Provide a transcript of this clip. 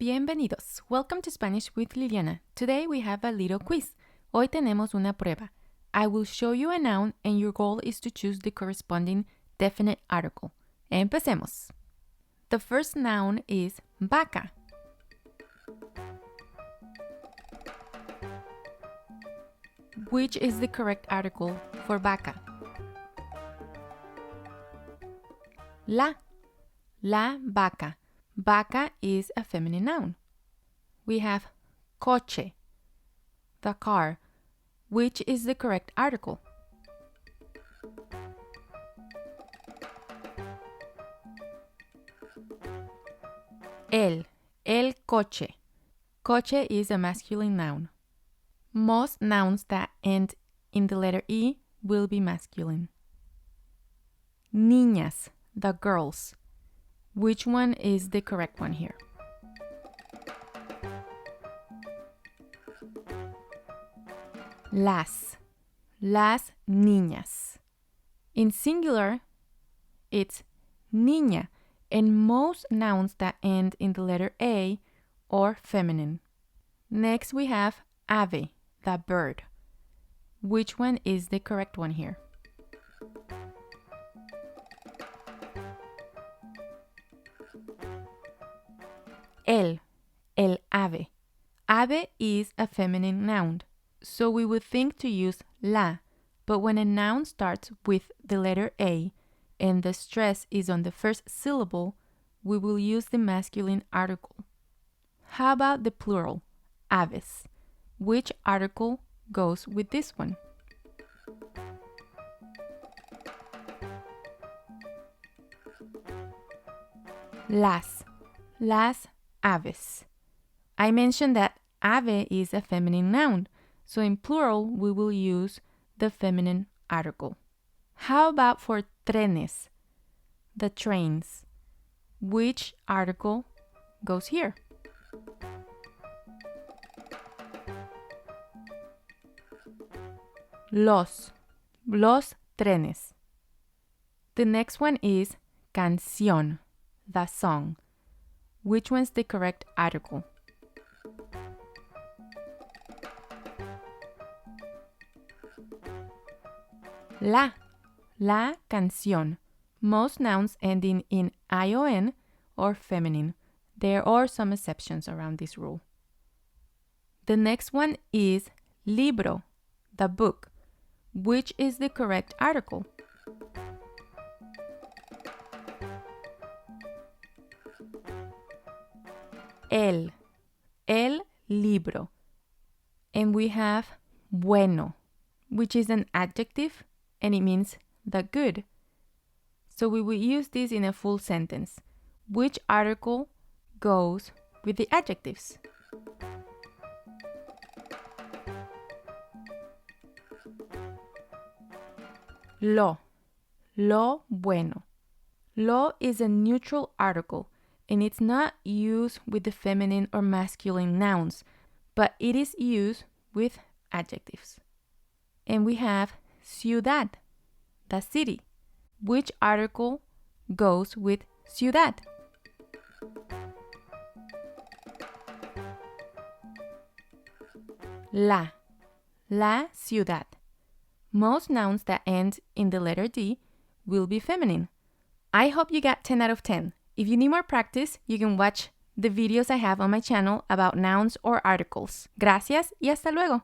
Bienvenidos. Welcome to Spanish with Liliana. Today we have a little quiz. Hoy tenemos una prueba. I will show you a noun and your goal is to choose the corresponding definite article. Empecemos. The first noun is vaca. Which is the correct article for vaca? La vaca. Vaca is a feminine noun. We have coche, the car. Which is the correct article? El coche. Coche is a masculine noun. Most nouns that end in the letter E will be masculine. Niñas, the girls. Which one is the correct one here? Las niñas. In singular, it's niña, and most nouns that end in the letter A are feminine. Next we have ave, the bird. Which one is the correct one here? El ave. Ave is a feminine noun, so we would think to use la, but when a noun starts with the letter A and the stress is on the first syllable, we will use the masculine article. How about the plural, aves? Which article goes with this one? Las aves. I mentioned that ave is a feminine noun, so in plural we will use the feminine article. How about for trenes, the trains? Which article goes here? Los trenes. The next one is canción, the song. Which one's the correct article? La canción. Most nouns ending in ion are feminine. There are some exceptions around this rule. The next one is libro, the book. Which is the correct article? El libro. And we have bueno, which is an adjective and it means the good. So we will use this in a full sentence. Which article goes with the adjectives? Lo bueno. Lo is a neutral article and it's not used with the feminine or masculine nouns, but it is used with adjectives. And we have ciudad, the city. Which article goes with ciudad? La ciudad. Most nouns that end in the letter D will be feminine. I hope you got 10 out of 10. If you need more practice, you can watch the videos I have on my channel about nouns or articles. Gracias y hasta luego.